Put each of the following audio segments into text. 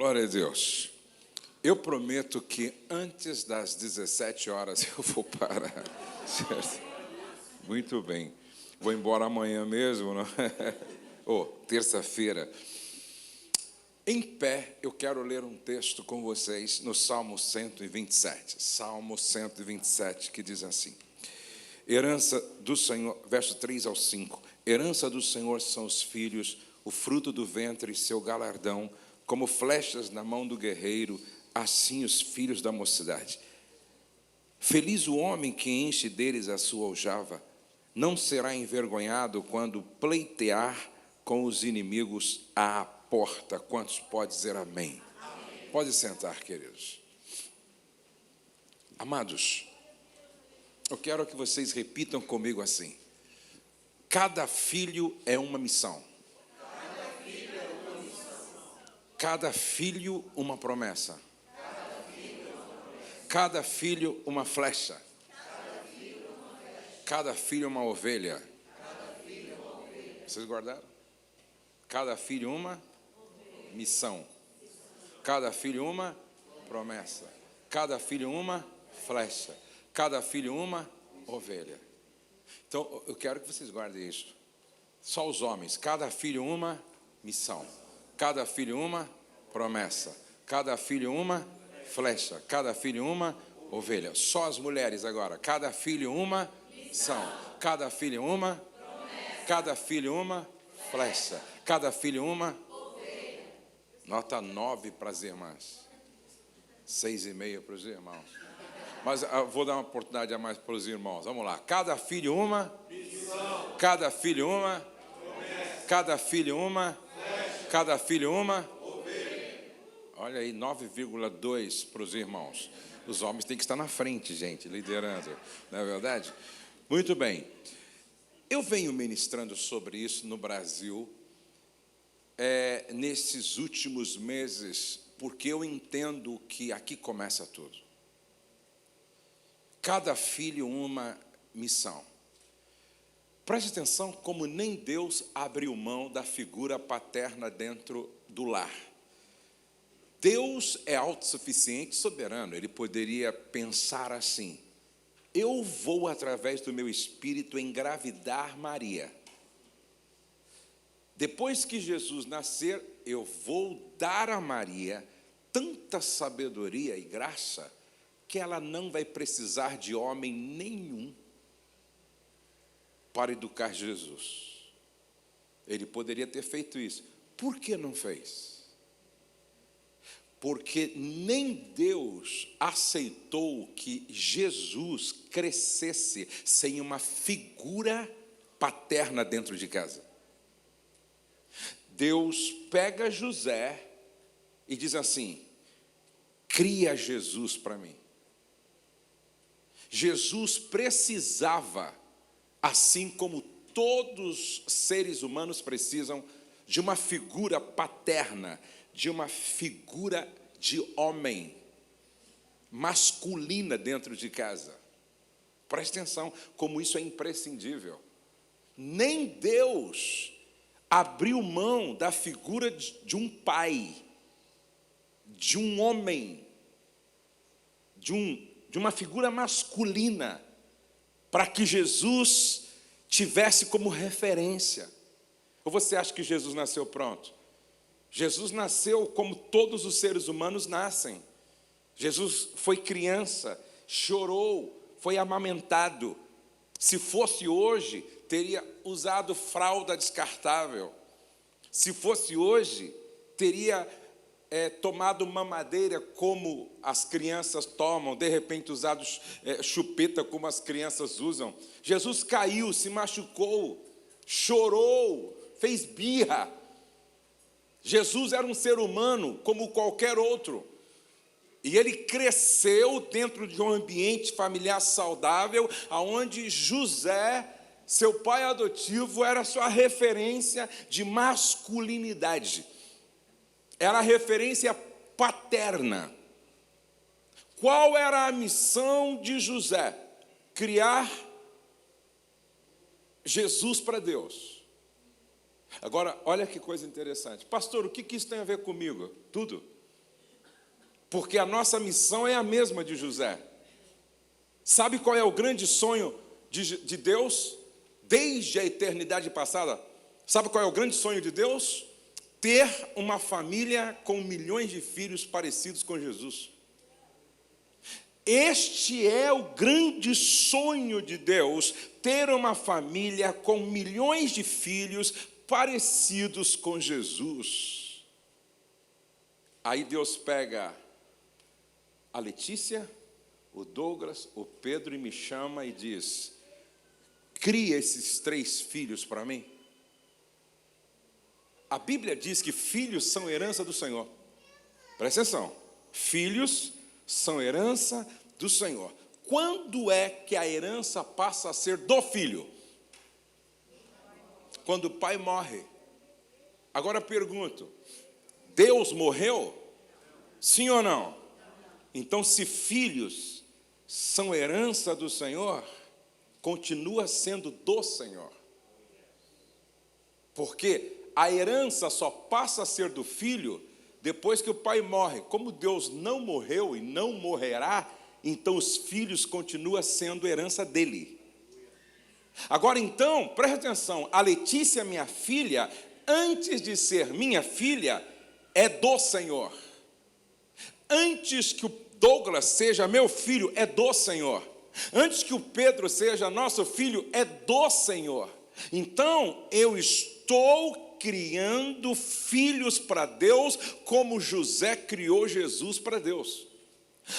Glória a Deus. Eu prometo que antes das 17 horas eu vou parar. Certo? Muito bem. Vou embora amanhã mesmo, não é? Terça-feira. Em pé, eu quero ler um texto com vocês no Salmo 127. Salmo 127, que diz assim: herança do Senhor, verso 3 ao 5. Herança do Senhor são os filhos, o fruto do ventre, seu galardão, como flechas na mão do guerreiro, assim os filhos da mocidade. Feliz o homem que enche deles a sua aljava, não será envergonhado quando pleitear com os inimigos à porta. Quantos pode dizer amém? Amém. Pode sentar, queridos. Amados, eu quero que vocês repitam comigo assim: cada filho é uma missão. Cada filho uma promessa. Cada filho uma flecha. Cada filho uma ovelha. Vocês guardaram? Cada filho uma missão. Cada filho uma promessa. Cada filho uma flecha. Cada filho uma ovelha. Então, eu quero que vocês guardem isso. Só os homens. Cada filho uma missão. Cada filho uma promessa. Cada filho uma flecha. Cada filho uma ovelha. Só as mulheres agora. Cada filho uma missão. Cada filho uma promessa. Cada filho uma flecha. Cada filho uma ovelha. Nota 9 para as irmãs. 6,5 para os irmãos. Mas eu vou dar uma oportunidade a mais para os irmãos. Vamos lá. Cada filho uma missão. Cada filho uma promessa. Cada filho uma flecha. Cada filho uma ovelha. Olha aí, 9,2 para os irmãos. Os homens têm que estar na frente, gente, liderando. Não é verdade? Muito bem. Eu venho ministrando sobre isso no Brasil nesses últimos meses, porque eu entendo que aqui começa tudo. Cada filho uma missão. Preste atenção como nem Deus abriu mão da figura paterna dentro do lar. Deus é autossuficiente e soberano. Ele poderia pensar assim: eu vou, através do meu espírito, engravidar Maria. Depois que Jesus nascer, eu vou dar a Maria tanta sabedoria e graça que ela não vai precisar de homem nenhum para educar Jesus. Ele poderia ter feito isso. Por que não fez? Porque nem Deus aceitou que Jesus crescesse sem uma figura paterna dentro de casa. Deus pega José e diz assim: cria Jesus para mim. Jesus precisava, assim como todos os seres humanos precisam, de uma figura paterna, de uma figura de homem, masculina dentro de casa. Preste atenção, como isso é imprescindível. Nem Deus abriu mão da figura de um pai, de um homem, de uma figura masculina, para que Jesus tivesse como referência. Ou você acha que Jesus nasceu pronto? Jesus nasceu como todos os seres humanos nascem. Jesus foi criança, chorou, foi amamentado. Se fosse hoje, teria usado fralda descartável. Se fosse hoje, teria tomado mamadeira como as crianças tomam, de repente usado chupeta como as crianças usam. Jesus caiu, se machucou, chorou, fez birra. Jesus era um ser humano como qualquer outro. E ele cresceu dentro de um ambiente familiar saudável, onde José, seu pai adotivo, era sua referência de masculinidade. Era a referência paterna. Qual era a missão de José? Criar Jesus para Deus. Agora, olha que coisa interessante. Pastor, o que isso tem a ver comigo? Tudo. porque a nossa missão é a mesma de José. Sabe qual é o grande sonho de Deus? Desde a eternidade passada. Sabe qual é o grande sonho de Deus? Ter uma família com milhões de filhos parecidos com Jesus. Este é o grande sonho de Deus, ter uma família com milhões de filhos parecidos com Jesus. Aí Deus pega a Letícia, o Douglas, o Pedro e me chama e diz: cria esses 3 filhos para mim. A Bíblia diz que filhos são herança do Senhor. Presta atenção. Filhos são herança do Senhor. Quando é que a herança passa a ser do filho? Quando o pai morre. Agora pergunto: Deus morreu? Sim ou não? Então, se filhos são herança do Senhor, continua sendo do Senhor. Porque a herança só passa a ser do filho depois que o pai morre. Como Deus não morreu e não morrerá, então os filhos continuam sendo herança dele. Agora então, presta atenção, a Letícia, minha filha, antes de ser minha filha, é do Senhor. Antes que o Douglas seja meu filho, é do Senhor. Antes que o Pedro seja nosso filho, é do Senhor. Então, eu estou criando filhos para Deus, como José criou Jesus para Deus.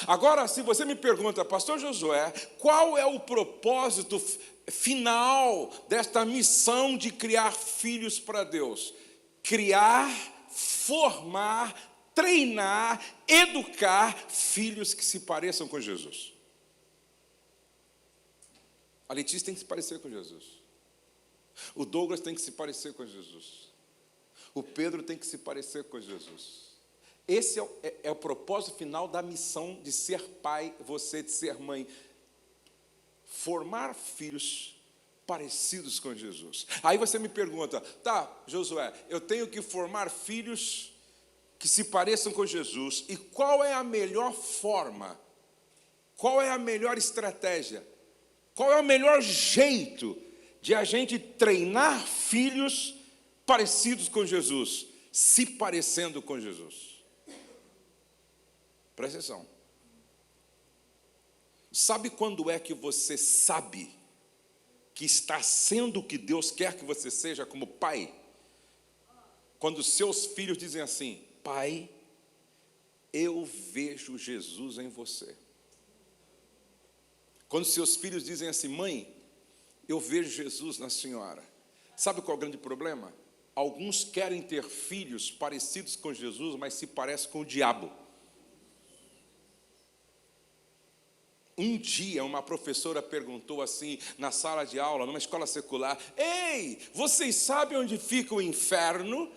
Agora, se você me pergunta, pastor Josué, qual é o propósito final desta missão de criar filhos para Deus? Criar, formar, treinar, educar filhos que se pareçam com Jesus. A Letícia tem que se parecer com Jesus. O Douglas tem que se parecer com Jesus. O Pedro tem que se parecer com Jesus. Esse é o propósito final da missão de ser pai, você de ser mãe. Formar filhos parecidos com Jesus. Aí você me pergunta, tá, Josué, eu tenho que formar filhos que se pareçam com Jesus. E qual é a melhor forma? Qual é a melhor estratégia? Qual é o melhor jeito de a gente treinar filhos parecidos com Jesus, se parecendo com Jesus? Presta atenção. Sabe quando é que você sabe que está sendo o que Deus quer que você seja como pai? Quando seus filhos dizem assim: pai, eu vejo Jesus em você. Quando seus filhos dizem assim: mãe, eu vejo Jesus na senhora. Sabe qual é o grande problema? Alguns querem ter filhos parecidos com Jesus, mas se parecem com o diabo. Um dia, uma professora perguntou assim, na sala de aula, numa escola secular: ei, vocês sabem onde fica o inferno?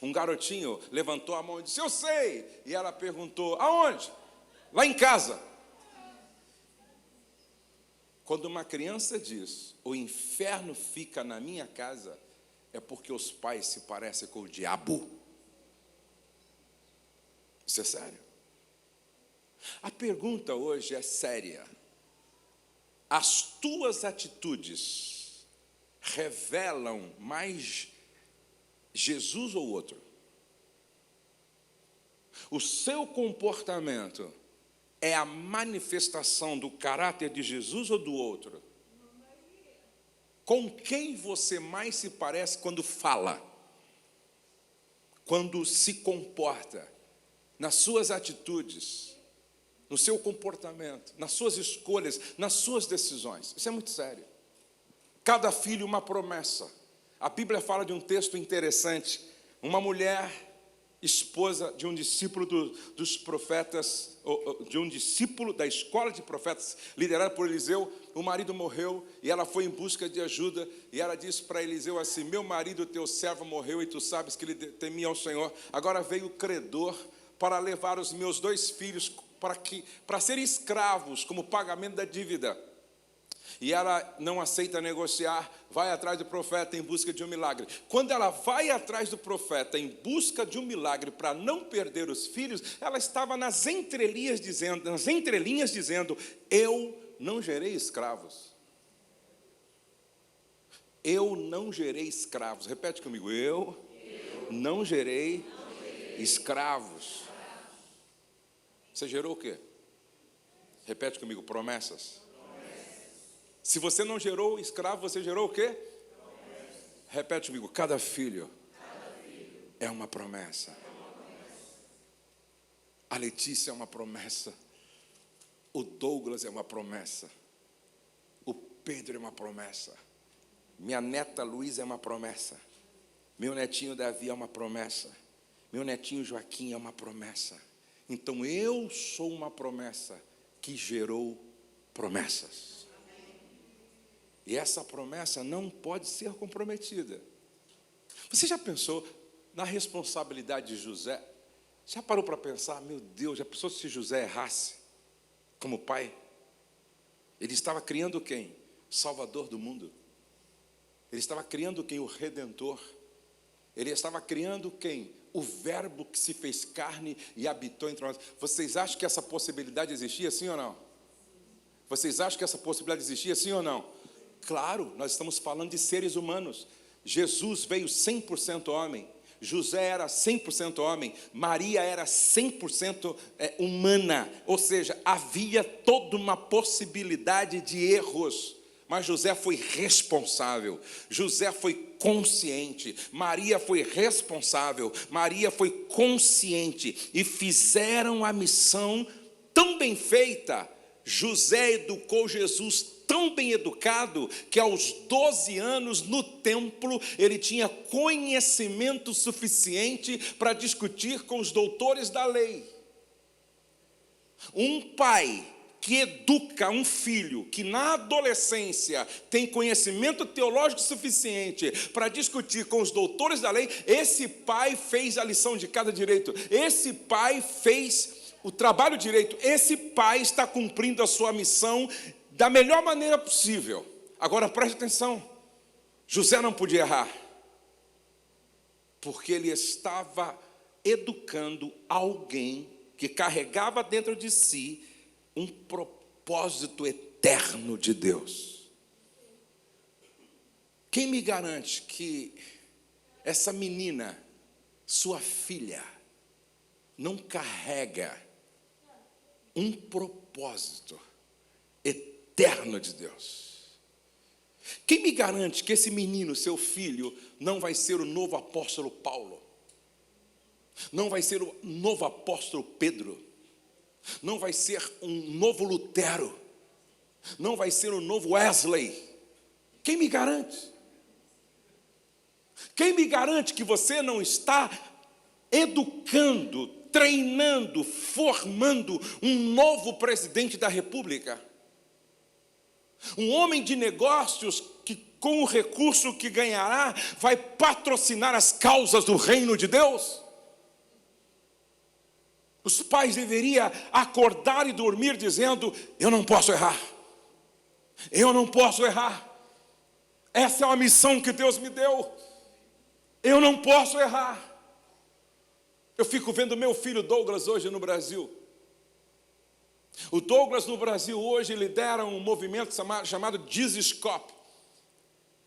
Um garotinho levantou a mão e disse: eu sei. E ela perguntou: aonde? Lá em casa. Quando uma criança diz: o inferno fica na minha casa, é porque os pais se parecem com o diabo. Isso é sério. A pergunta hoje é séria. As tuas atitudes revelam mais Jesus ou outro? O seu comportamento é a manifestação do caráter de Jesus ou do outro? Com quem você mais se parece quando fala? Quando se comporta? Nas suas atitudes, no seu comportamento, nas suas escolhas, nas suas decisões. Isso é muito sério. Cada filho uma promessa. A Bíblia fala de um texto interessante. Uma mulher, esposa de um discípulo dos profetas, de um discípulo da escola de profetas, liderada por Eliseu. O marido morreu e ela foi em busca de ajuda. E ela disse para Eliseu assim: meu marido, teu servo, morreu e tu sabes que ele temia ao Senhor. Agora veio o credor para levar os meus 2 filhos para serem escravos como pagamento da dívida. E ela não aceita negociar, vai atrás do profeta em busca de um milagre. Quando ela vai atrás do profeta em busca de um milagre para não perder os filhos, ela estava nas entrelinhas dizendo: eu não gerei escravos. Eu não gerei escravos. Repete comigo: eu não gerei escravos. Você gerou o quê? Repete comigo: promessas. Se você não gerou escravo, você gerou o quê? Repete comigo: cada filho é uma promessa. A Letícia é uma promessa. O Douglas é uma promessa. O Pedro é uma promessa. Minha neta Luísa é uma promessa. Meu netinho Davi é uma promessa. Meu netinho Joaquim é uma promessa. Então eu sou uma promessa que gerou promessas. E essa promessa não pode ser comprometida. Você já pensou na responsabilidade de José? Já parou para pensar: meu Deus, já pensou se José errasse como pai? Ele estava criando quem? Salvador do mundo. Ele estava criando quem? O Redentor. Ele estava criando quem? O Verbo que se fez carne e habitou entre nós. Vocês acham que essa possibilidade existia, sim ou não? Vocês acham que essa possibilidade existia, sim ou não? Claro, nós estamos falando de seres humanos. Jesus veio 100% homem. José era 100% homem. Maria era 100% humana. Ou seja, havia toda uma possibilidade de erros. Mas José foi responsável. José foi consciente. Maria foi responsável. Maria foi consciente. E fizeram a missão tão bem feita. José educou Jesus tão bem educado que aos 12 anos no templo ele tinha conhecimento suficiente para discutir com os doutores da lei. Um pai que educa um filho que na adolescência tem conhecimento teológico suficiente para discutir com os doutores da lei, esse pai fez a lição de casa direito, esse pai fez o trabalho direito, esse pai está cumprindo a sua missão da melhor maneira possível. Agora preste atenção, José não podia errar, porque ele estava educando alguém que carregava dentro de si um propósito eterno de Deus. Quem me garante que essa menina, sua filha, não carrega um propósito eterno de Deus? Quem me garante que esse menino, seu filho, não vai ser o novo apóstolo Paulo? Não vai ser o novo apóstolo Pedro? Não vai ser um novo Lutero? Não vai ser o novo Wesley? Quem me garante? Quem me garante que você não está educando, treinando, formando um novo presidente da República? Um homem de negócios que, com o recurso que ganhará, vai patrocinar as causas do reino de Deus? Os pais deveriam acordar e dormir dizendo: eu não posso errar. Eu não posso errar. Essa é uma missão que Deus me deu. Eu não posso errar. Eu fico vendo meu filho Douglas hoje no Brasil. O Douglas no Brasil hoje lidera um movimento chamado Dizescope.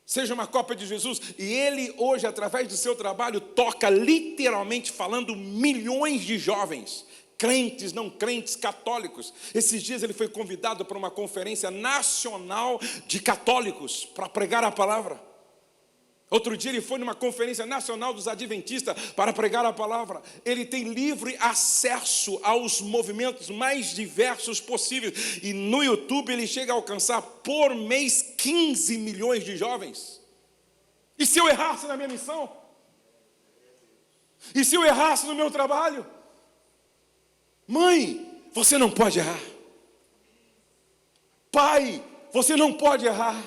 Seja uma cópia de Jesus. E ele hoje, através do seu trabalho, toca literalmente falando milhões de jovens, crentes, não crentes, católicos. Esses dias ele foi convidado para uma conferência nacional de católicos para pregar a palavra. Outro dia ele foi numa conferência nacional dos adventistas para pregar a palavra. Ele tem livre acesso aos movimentos mais diversos possíveis. E no YouTube ele chega a alcançar por mês 15 milhões de jovens. E se eu errasse na minha missão? E se eu errasse no meu trabalho? Mãe, você não pode errar. Pai, você não pode errar.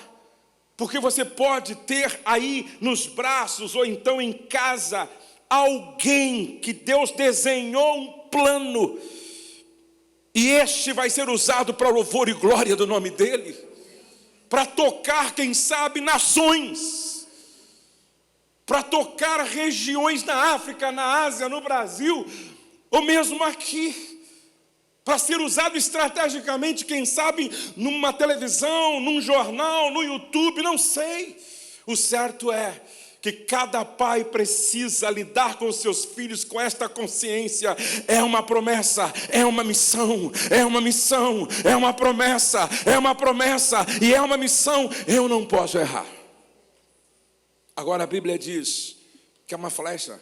Porque você pode ter aí nos braços ou então em casa alguém que Deus desenhou um plano e este vai ser usado para louvor e glória do nome dele. para tocar, quem sabe, nações, para tocar regiões na África, na Ásia, no Brasil, ou mesmo aqui, para ser usado estrategicamente, quem sabe, numa televisão, num jornal, no YouTube, não sei. O certo é que cada pai precisa lidar com os seus filhos com esta consciência. É uma promessa, é uma missão, é uma missão, é uma promessa, e é uma missão. Eu não posso errar. Agora a Bíblia diz que é uma flecha.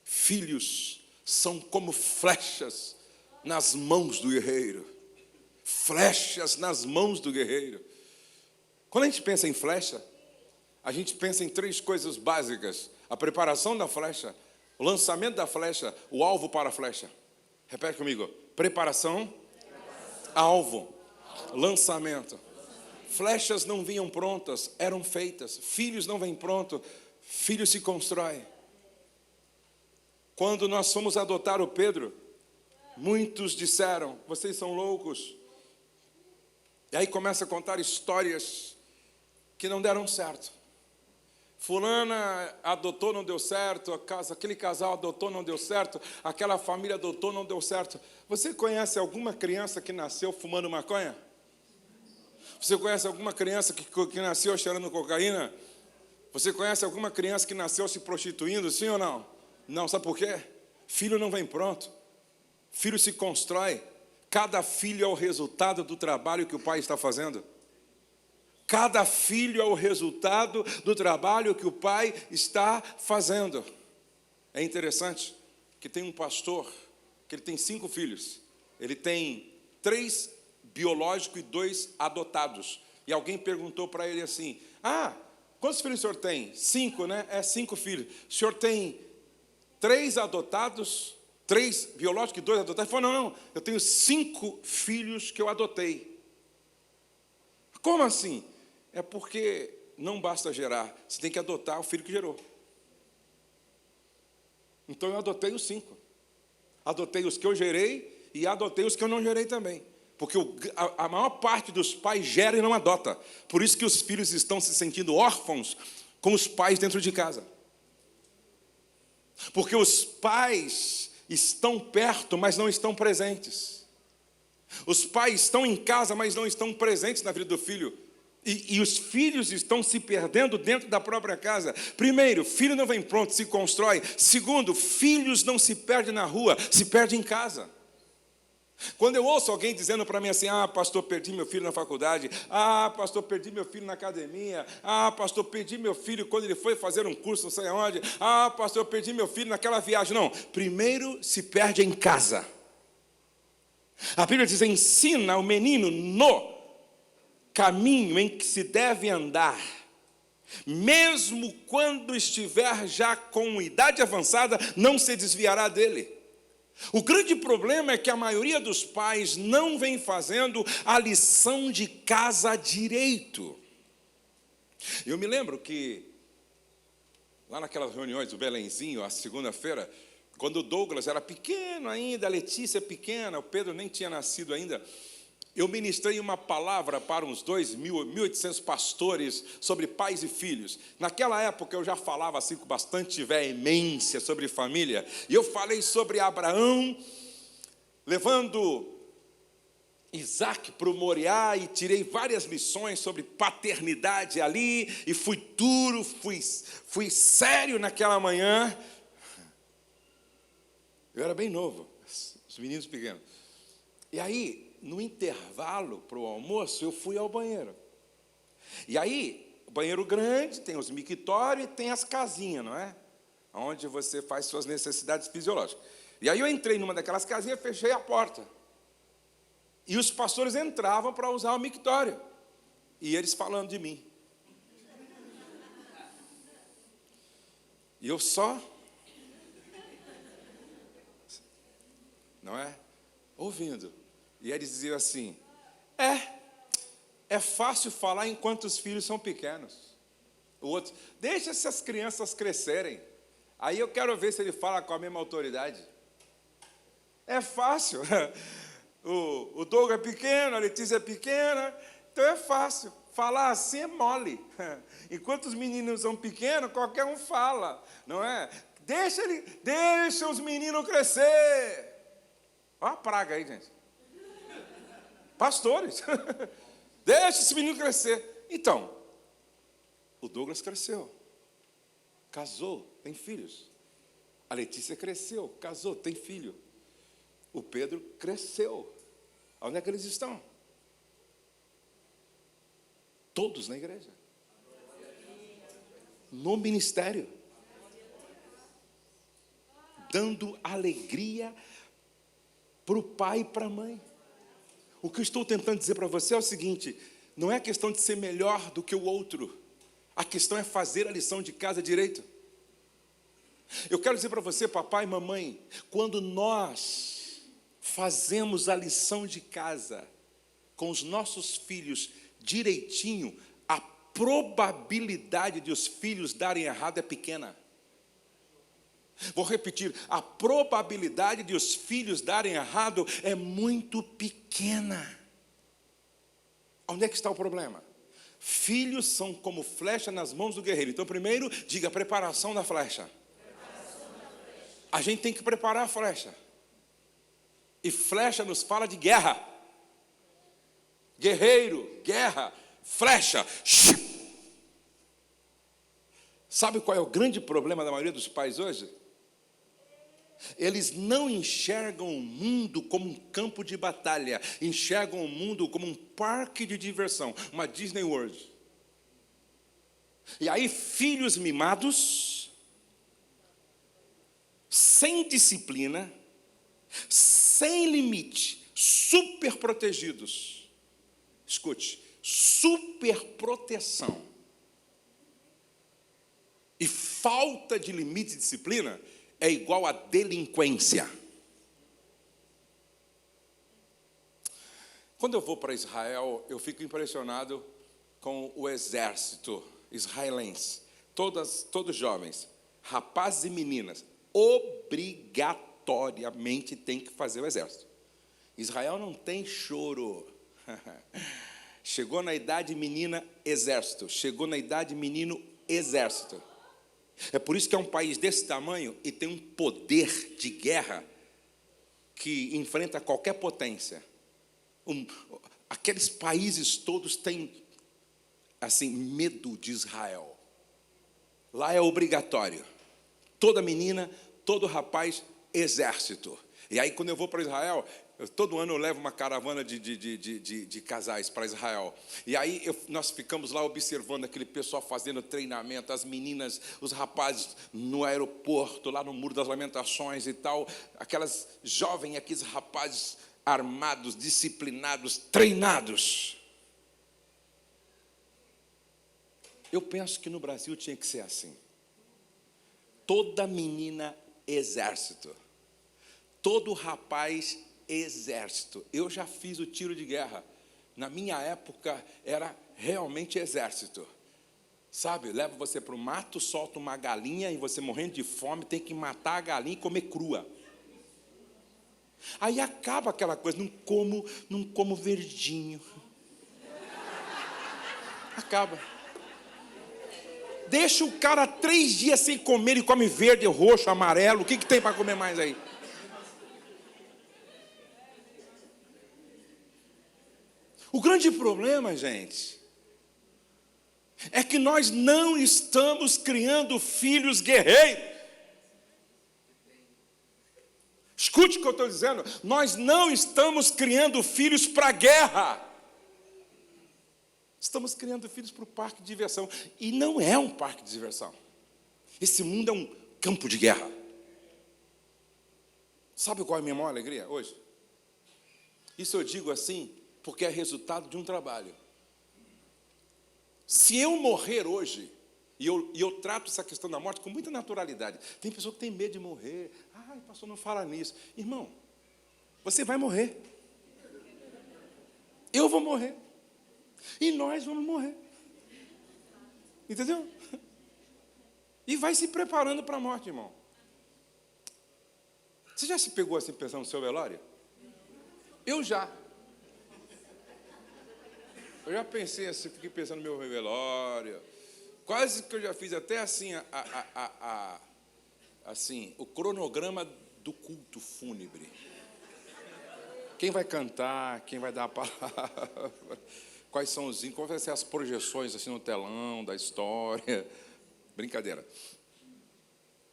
Filhos são como flechas nas mãos do guerreiro. Flechas nas mãos do guerreiro. Quando a gente pensa em flecha, a gente pensa em 3 coisas básicas: a preparação da flecha, o lançamento da flecha, o alvo para a flecha. Repete comigo: preparação, alvo, lançamento. Flechas não vinham prontas, eram feitas. Filhos não vêm prontos, filhos se constroem. Quando nós fomos adotar o Pedro, muitos disseram: vocês são loucos. E aí começa a contar histórias que não deram certo. Fulana adotou, não deu certo. Aquele casal adotou, não deu certo. Aquela família adotou, não deu certo. Você conhece alguma criança que nasceu fumando maconha? Você conhece alguma criança que nasceu cheirando cocaína? Você conhece alguma criança que nasceu se prostituindo, sim ou não? Não, sabe por quê? Filho não vem pronto. Filho se constrói. Cada filho é o resultado do trabalho que o pai está fazendo. Cada filho é o resultado do trabalho que o pai está fazendo. É interessante que tem um pastor que ele tem 5 filhos. Ele tem 3 biológicos e 2 adotados. E alguém perguntou para ele assim: quantos filhos o senhor tem? 5, né? 5 filhos. O senhor tem 3 adotados, 3 biológicos e 2 adotados? Ele falou: não, eu tenho 5 filhos que eu adotei. Como assim? É porque não basta gerar, você tem que adotar o filho que gerou. Então eu adotei os 5. Adotei os que eu gerei e adotei os que eu não gerei também. Porque a maior parte dos pais gera e não adota. Por isso que os filhos estão se sentindo órfãos com os pais dentro de casa. Porque os pais estão perto, mas não estão presentes. Os pais estão em casa, mas não estão presentes na vida do filho. E os filhos estão se perdendo dentro da própria casa. Primeiro, filho não vem pronto, se constrói. Segundo, filhos não se perdem na rua, se perdem em casa. Quando eu ouço alguém dizendo para mim assim: pastor, perdi meu filho na faculdade. Pastor, perdi meu filho na academia. Pastor, perdi meu filho quando ele foi fazer um curso não sei aonde. Pastor, perdi meu filho naquela viagem. Não, primeiro se perde em casa. A Bíblia diz: ensina o menino no caminho em que se deve andar, mesmo quando estiver já com idade avançada, não se desviará dele. O grande problema é que a maioria dos pais não vem fazendo a lição de casa direito. Eu me lembro que, lá naquelas reuniões do Belenzinho, a segunda-feira, quando o Douglas era pequeno ainda, a Letícia pequena, o Pedro nem tinha nascido ainda, eu ministrei uma palavra para uns 1.800 pastores sobre pais e filhos. Naquela época eu já falava assim com bastante veemência sobre família. E eu falei sobre Abraão levando Isaac para o Moriá e tirei várias lições sobre paternidade ali. E fui duro, fui sério naquela manhã. Eu era bem novo, os meninos pequenos. E aí, no intervalo para o almoço, eu fui ao banheiro. E aí, o banheiro grande, tem os mictórios e tem as casinhas, não é? Onde você faz suas necessidades fisiológicas. E aí eu entrei numa daquelas casinhas e fechei a porta. E os pastores entravam para usar o mictório. E eles falando de mim. E eu só... não é? Ouvindo. E eles diziam assim: é fácil falar enquanto os filhos são pequenos. O outro: deixa essas crianças crescerem. Aí eu quero ver se ele fala com a mesma autoridade. É fácil. O Douglas é pequeno, a Letícia é pequena, então é fácil. Falar assim é mole. Enquanto os meninos são pequenos, qualquer um fala, não é? Deixa os meninos crescer. Olha a praga aí, gente. Pastores. Deixa esse menino crescer. Então, o Douglas cresceu. Casou, tem filhos. A Letícia cresceu, casou, tem filho. O Pedro cresceu. Onde é que eles estão? Todos na igreja. No ministério. Dando alegria para o pai e para a mãe. O que eu estou tentando dizer para você é o seguinte: não é questão de ser melhor do que o outro. A questão é fazer a lição de casa direito. Eu quero dizer para você, papai e mamãe, quando nós fazemos a lição de casa com os nossos filhos direitinho, a probabilidade de os filhos darem errado é pequena. Vou repetir, a probabilidade de os filhos darem errado é muito pequena. Onde é que está o problema? Filhos são como flecha nas mãos do guerreiro. Então, primeiro, diga a preparação da flecha. A gente tem que preparar a flecha. E flecha nos fala de guerra. Guerreiro, guerra, flecha. Sabe qual é o grande problema da maioria dos pais hoje? Eles não enxergam o mundo como um campo de batalha, enxergam o mundo como um parque de diversão, uma Disney World. E aí, filhos mimados, sem disciplina, sem limite, super protegidos. Escute, super proteção e falta de limite e disciplina é igual a delinquência. Quando eu vou para Israel, eu fico impressionado com o exército israelense. Todos jovens, rapazes e meninas, obrigatoriamente têm que fazer o exército. Israel não tem choro. Chegou na idade menina, exército. Chegou na idade menino, exército. É por isso que é um país desse tamanho e tem um poder de guerra que enfrenta qualquer potência. Aqueles países todos têm, assim, medo de Israel. Lá é obrigatório. Toda menina, todo rapaz, exército. E aí, quando eu vou para Israel, todo ano eu levo uma caravana de casais para Israel. E aí nós ficamos lá observando aquele pessoal fazendo treinamento, as meninas, os rapazes no aeroporto, lá no Muro das Lamentações e tal. Aquelas jovens, aqueles rapazes armados, disciplinados, treinados. Eu penso que no Brasil tinha que ser assim. Toda menina, exército. Todo rapaz, exército. Eu já fiz o tiro de guerra. Na minha época, era realmente exército. Sabe, leva você para o mato, solta uma galinha e você morrendo de fome, tem que matar a galinha e comer crua. Aí acaba aquela coisa, não como verdinho. Acaba. Deixa o cara 3 dias sem comer e come verde, roxo, amarelo. O que tem para comer mais aí? O grande problema, gente, é que nós não estamos criando filhos guerreiros. Escute o que eu estou dizendo. Nós não estamos criando filhos para a guerra. Estamos criando filhos para o parque de diversão. E não é um parque de diversão. Esse mundo é um campo de guerra. Sabe qual é a minha maior alegria hoje? Isso eu digo assim, porque é resultado de um trabalho. Se eu morrer hoje, e eu trato essa questão da morte com muita naturalidade. Tem pessoa que tem medo de morrer. Ai, pastor, não fala nisso. Irmão, você vai morrer. Eu vou morrer. E nós vamos morrer. Entendeu? E vai se preparando para a morte, irmão. Você já se pegou assim pensando no seu velório? Eu já. Eu já pensei assim, fiquei pensando no meu velório. Quase que eu já fiz até assim, assim, o cronograma do culto fúnebre. Quem vai cantar, quem vai dar a palavra, quais são os hinos, quais vão ser as projeções assim no telão da história. Brincadeira.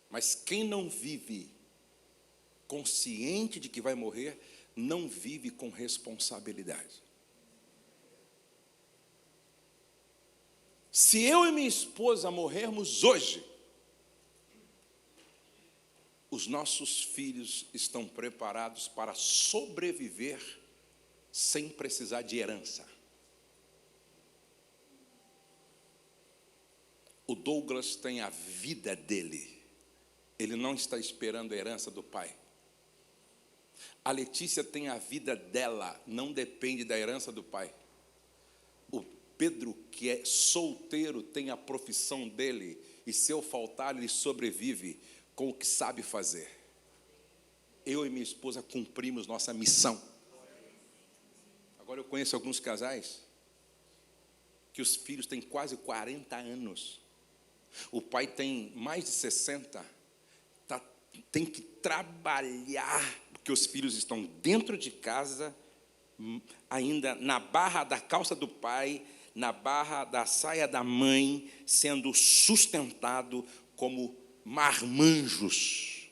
Mas quem não vive consciente de que vai morrer, não vive com responsabilidade. Se eu e minha esposa morrermos hoje, os nossos filhos estão preparados para sobreviver sem precisar de herança. O Douglas tem a vida dele. Ele não está esperando a herança do pai. A Letícia tem a vida dela, não depende da herança do pai. O Pedro, que é solteiro, tem a profissão dele, e se eu faltar, ele sobrevive com o que sabe fazer. Eu e minha esposa cumprimos nossa missão. Agora eu conheço alguns casais que os filhos têm quase 40 anos. O pai tem mais de 60. Tem que trabalhar, porque os filhos estão dentro de casa, ainda na barra da calça do pai, na barra da saia da mãe, sendo sustentado como marmanjos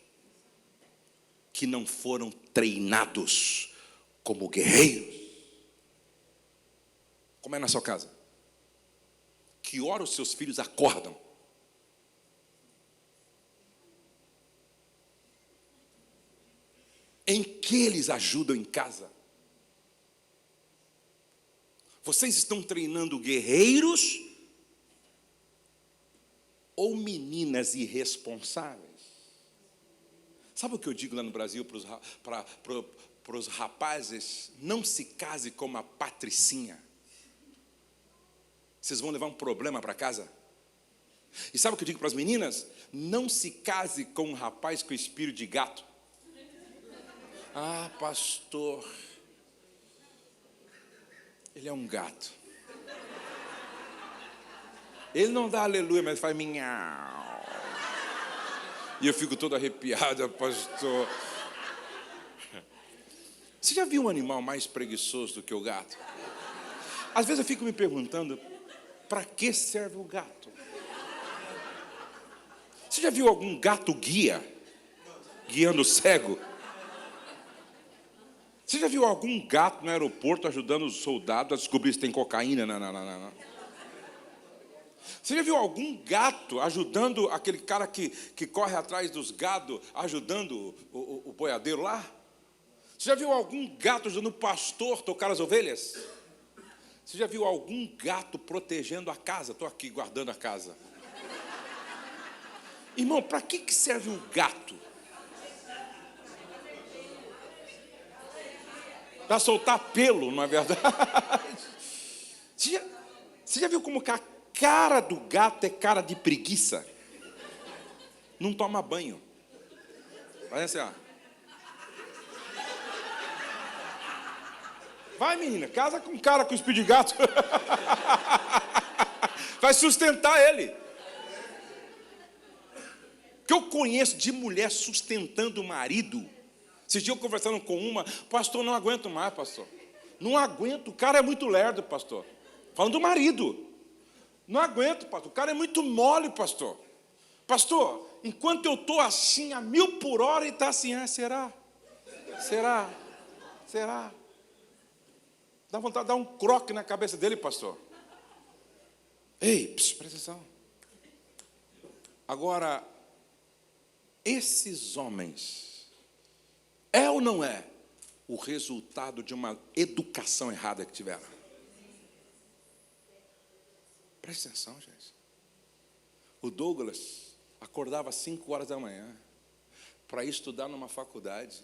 que não foram treinados como guerreiros. Como é na sua casa? Que hora os seus filhos acordam? Em que eles ajudam em casa? Vocês estão treinando guerreiros ou meninas irresponsáveis? Sabe o que eu digo lá no Brasil para os rapazes? Não se case com uma patricinha. Vocês vão levar um problema para casa. E sabe o que eu digo para as meninas? Não se case com um rapaz com espírito de gato. Ah, pastor, ele é um gato. Ele não dá aleluia, mas faz minhau. E eu fico todo arrepiado, pastor. Você já viu um animal mais preguiçoso do que o gato? Às vezes eu fico me perguntando, para que serve o gato? Você já viu algum gato guiando o cego? Você já viu algum gato no aeroporto ajudando os soldados a descobrir se tem cocaína? Não. Você já viu algum gato ajudando aquele cara que corre atrás dos gados, ajudando o boiadeiro lá? Você já viu algum gato ajudando o pastor a tocar as ovelhas? Você já viu algum gato protegendo a casa? Estou aqui guardando a casa. Irmão, para que serve o gato? Para soltar pelo, não é verdade? Você já viu como que a cara do gato é cara de preguiça? Não toma banho. Vai assim, ó. Vai, menina, casa com um cara com espírito de gato. Vai sustentar ele. Que eu conheço de mulher sustentando o marido. Esses dias eu conversando com uma, pastor, não aguento mais, pastor. Não aguento, o cara é muito lerdo, pastor. Falando do marido. Não aguento, pastor, o cara é muito mole, pastor. Pastor, enquanto eu estou assim, a 1000 por hora, e está assim, será? Dá vontade de dar um croque na cabeça dele, pastor. Ei, presta atenção. Agora, esses homens, é ou não é o resultado de uma educação errada que tiveram? Presta atenção, gente. O Douglas acordava às 5 horas da manhã para ir estudar numa faculdade,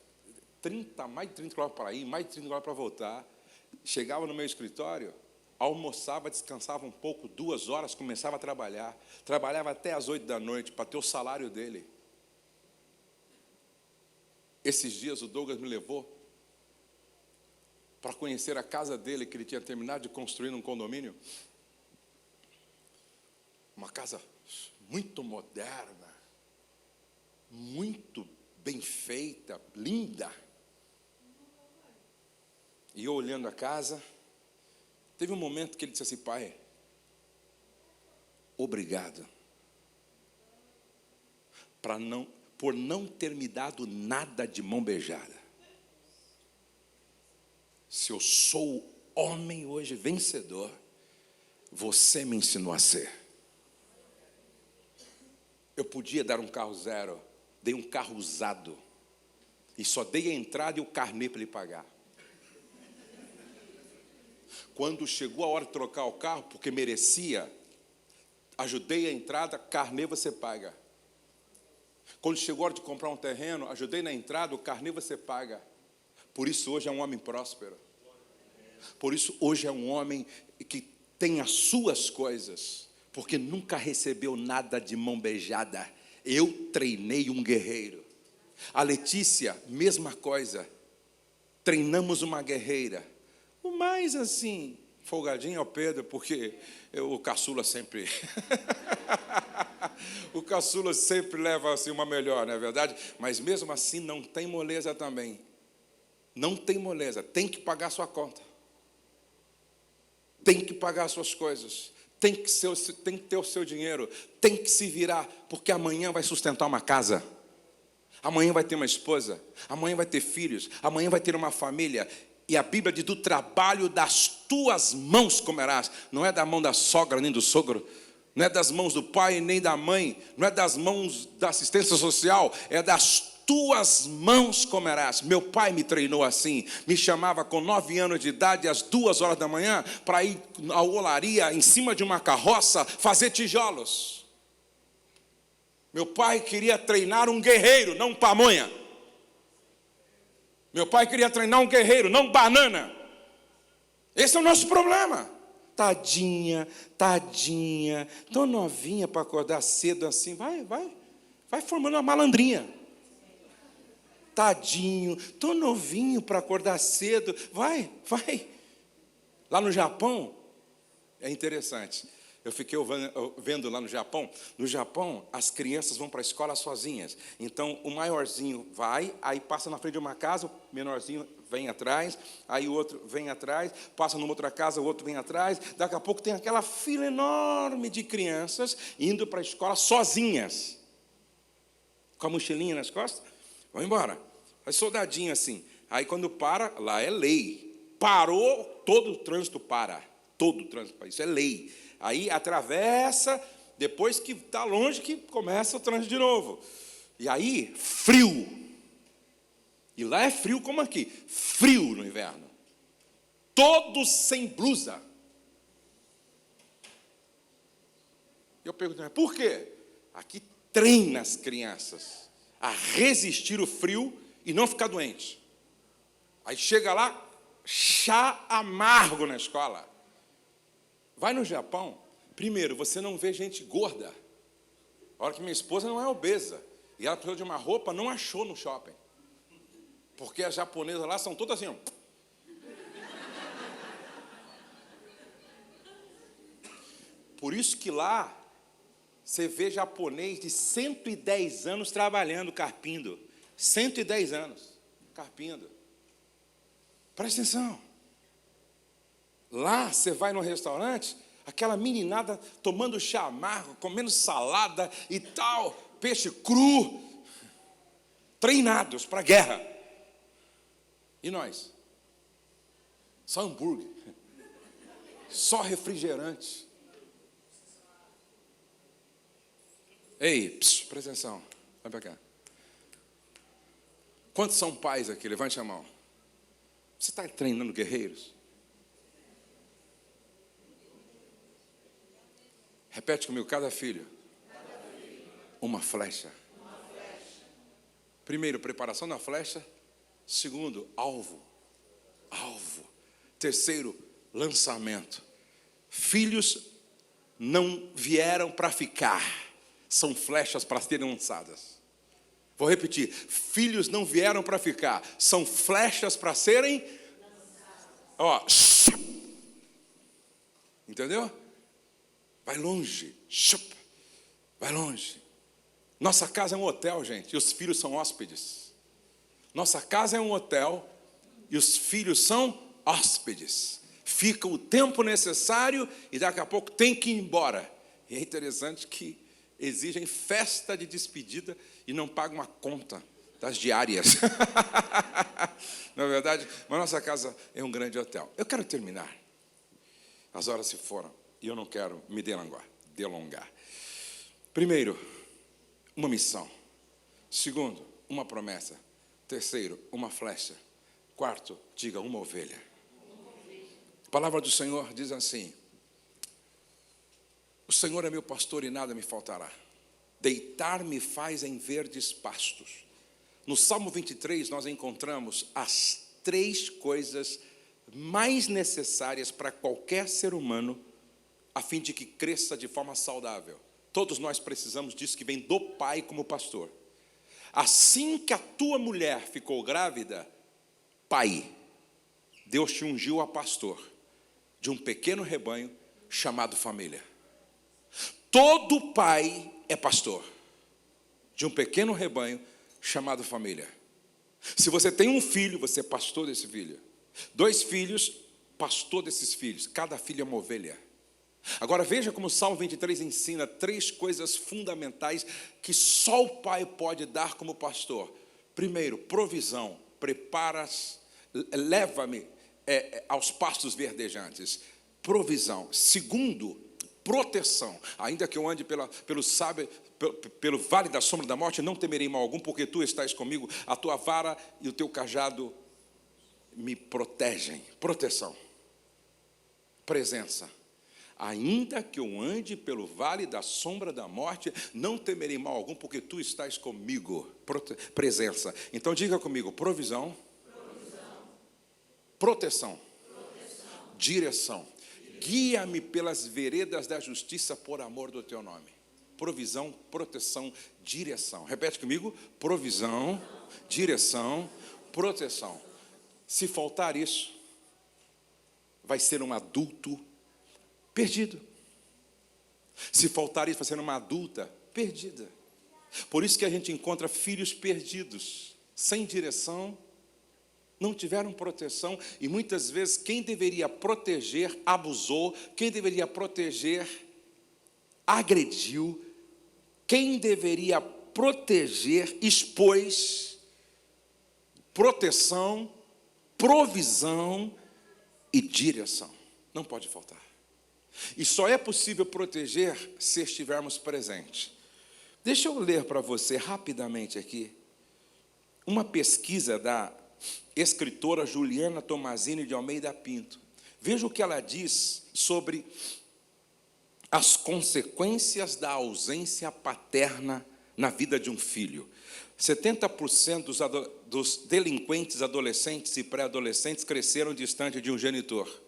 mais de 30 quilômetros para ir, mais de 30 quilômetros para voltar. Chegava no meu escritório, almoçava, descansava um pouco, 2 horas, começava a trabalhar. Trabalhava até às 8 da noite para ter o salário dele. Esses dias o Douglas me levou para conhecer a casa dele, que ele tinha terminado de construir num condomínio. Uma casa muito moderna, muito bem feita, linda. E eu olhando a casa, teve um momento que ele disse assim: pai, obrigado por não ter me dado nada de mão beijada. Se eu sou homem hoje vencedor, você me ensinou a ser. Eu podia dar um carro zero, dei um carro usado, e só dei a entrada e o carnê para ele pagar. Quando chegou a hora de trocar o carro, porque merecia, ajudei a entrada, carnê você paga. Quando chegou a hora de comprar um terreno, ajudei na entrada, o carnê você paga. Por isso hoje é um homem próspero. Por isso hoje é um homem que tem as suas coisas, porque nunca recebeu nada de mão beijada. Eu treinei um guerreiro. A Letícia, mesma coisa. Treinamos uma guerreira. O mais assim, folgadinho é o Pedro, porque o caçula sempre... o caçula sempre leva assim uma melhor, não é verdade? Mas mesmo assim não tem moleza também. Não tem moleza, tem que pagar sua conta. Tem que pagar suas coisas. Tem que ter o seu dinheiro. Tem que se virar, porque amanhã vai sustentar uma casa. Amanhã vai ter uma esposa. Amanhã vai ter filhos. Amanhã vai ter uma família. E a Bíblia diz: do trabalho das tuas mãos comerás. Não é da mão da sogra nem do sogro. Não é das mãos do pai nem da mãe. Não é das mãos da assistência social. É das tuas mãos comerás. Meu pai me treinou assim. Me chamava com 9 anos de idade, às 2 horas da manhã, para ir à olaria, em cima de uma carroça, fazer tijolos. Meu pai queria treinar um guerreiro, não um pamonha. Meu pai queria treinar um guerreiro, não banana. Esse é o nosso problema. Tadinha, tadinha, tão novinha para acordar cedo assim. Vai formando uma malandrinha. Tadinho, tão novinho para acordar cedo. Vai. Lá no Japão, é interessante. Eu fiquei vendo lá no Japão. No Japão, as crianças vão para a escola sozinhas. Então, o maiorzinho vai, aí passa na frente de uma casa, o menorzinho vem atrás, aí o outro vem atrás, passa numa outra casa, o outro vem atrás. Daqui a pouco tem aquela fila enorme de crianças indo para a escola sozinhas. Com a mochilinha nas costas, vão embora. Aí soldadinho assim. Aí quando para, lá é lei. Parou, todo o trânsito para. Todo o trânsito, isso é lei. Aí atravessa, depois que está longe, que começa o trânsito de novo. E aí, frio. E lá é frio como aqui. Frio no inverno. Todos sem blusa. Eu pergunto, por quê? Aqui treina as crianças a resistir o frio e não ficar doente. Aí chega lá, chá amargo na escola. Vai no Japão, primeiro, você não vê gente gorda. A hora que minha esposa não é obesa, e ela precisou de uma roupa, não achou no shopping. Porque as japonesas lá são todas assim, ó. Por isso que lá, você vê japonês de 110 anos trabalhando, carpindo. 110 anos, carpindo. Presta atenção. Lá, você vai no restaurante, aquela meninada tomando chá amargo, comendo salada e tal, peixe cru, treinados para a guerra. E nós? Só hambúrguer, só refrigerante. Ei, presta atenção, vai para cá. Quantos são pais aqui? Levante a mão. Você está treinando guerreiros? Repete comigo, cada filho. Uma flecha. Primeiro, preparação da flecha. Segundo, alvo. Terceiro, lançamento. Filhos não vieram para ficar. São flechas para serem lançadas. Vou repetir. Filhos não vieram para ficar. São flechas para serem Ó, entendeu? Vai longe, vai longe. Nossa casa é um hotel, gente, e os filhos são hóspedes. Nossa casa é um hotel e os filhos são hóspedes. Fica o tempo necessário e daqui a pouco tem que ir embora. E é interessante que exigem festa de despedida e não pagam a conta das diárias. Na verdade, mas nossa casa é um grande hotel. Eu quero terminar. As horas se foram e eu não quero me delongar. Primeiro, uma missão. Segundo, uma promessa. Terceiro, uma flecha. Quarto, diga, uma ovelha. A palavra do Senhor diz assim: o Senhor é meu pastor e nada me faltará. Deitar-me faz em verdes pastos. No Salmo 23 nós encontramos as 3 coisas mais necessárias para qualquer ser humano, a fim de que cresça de forma saudável. Todos nós precisamos disso que vem do pai como pastor. Assim que a tua mulher ficou grávida, pai, Deus te ungiu a pastor de um pequeno rebanho chamado família. Todo pai é pastor de um pequeno rebanho chamado família. Se você tem um filho, você é pastor desse filho. 2 filhos, pastor desses filhos. Cada filho é uma ovelha. Agora veja como o Salmo 23 ensina 3 coisas fundamentais que só o pai pode dar como pastor. Primeiro, provisão. Preparas, leva-me aos pastos verdejantes. Provisão. Segundo, proteção. Ainda que eu ande pelo vale da sombra da morte, não temerei mal algum, porque tu estás comigo. A tua vara e o teu cajado me protegem. Proteção. Presença. Ainda que eu ande pelo vale da sombra da morte, não temerei mal algum, porque tu estás comigo. Presença. Então diga comigo: provisão, proteção, direção. Guia-me pelas veredas da justiça por amor do teu nome. Provisão, proteção, direção. Repete comigo: provisão, direção, proteção. Se faltar isso, vai ser um adulto perdido. Se faltar isso, vai ser uma adulta perdida. Por isso que a gente encontra filhos perdidos, sem direção, não tiveram proteção, e muitas vezes quem deveria proteger abusou, quem deveria proteger agrediu, quem deveria proteger expôs. Proteção, provisão e direção não pode faltar. E só é possível proteger se estivermos presentes. Deixa eu ler para você rapidamente aqui uma pesquisa da escritora Juliana Tomazini de Almeida Pinto. Veja o que ela diz sobre as consequências da ausência paterna na vida de um filho. 70% dos delinquentes adolescentes e pré-adolescentes cresceram distante de um genitor.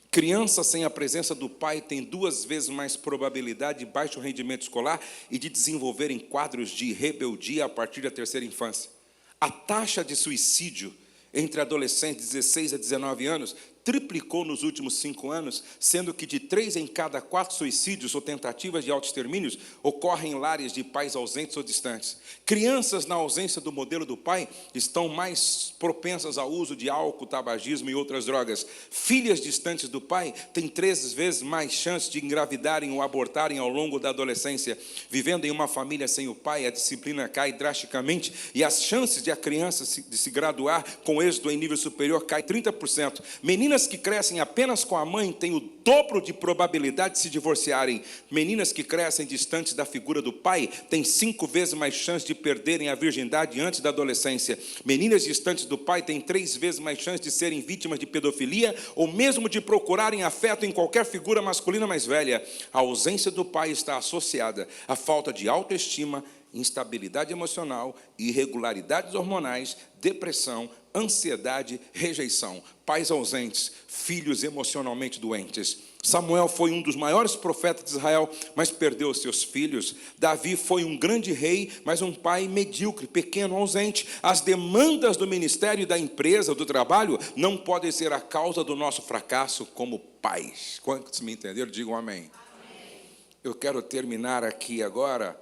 Crianças sem a presença do pai têm 2 vezes mais probabilidade de baixo rendimento escolar e de desenvolverem quadros de rebeldia a partir da 3ª infância. A taxa de suicídio entre adolescentes de 16 a 19 anos triplicou nos últimos 5 anos, sendo que de 3 em cada 4 suicídios ou tentativas de autoextermínios ocorrem em lares de pais ausentes ou distantes. Crianças, na ausência do modelo do pai, estão mais propensas ao uso de álcool, tabagismo e outras drogas. Filhas distantes do pai têm 3 vezes mais chances de engravidarem ou abortarem ao longo da adolescência. Vivendo em uma família sem o pai, a disciplina cai drasticamente e as chances de a criança de se graduar com êxito em nível superior cai 30%. Meninas que crescem apenas com a mãe têm o dobro de probabilidade de se divorciarem. Meninas que crescem distantes da figura do pai têm 5 vezes mais chance de perderem a virgindade antes da adolescência. Meninas distantes do pai têm 3 vezes mais chance de serem vítimas de pedofilia ou mesmo de procurarem afeto em qualquer figura masculina mais velha. A ausência do pai está associada à falta de autoestima instabilidade emocional, irregularidades hormonais, depressão, ansiedade, rejeição. Pais ausentes, filhos emocionalmente doentes. Samuel foi um dos maiores profetas de Israel, mas perdeu seus filhos. Davi foi um grande rei, mas um pai medíocre, pequeno, ausente. As demandas do ministério, da empresa, do trabalho, não podem ser a causa do nosso fracasso como pais. Quantos me entenderam? Digam amém. Amém. Eu quero terminar aqui agora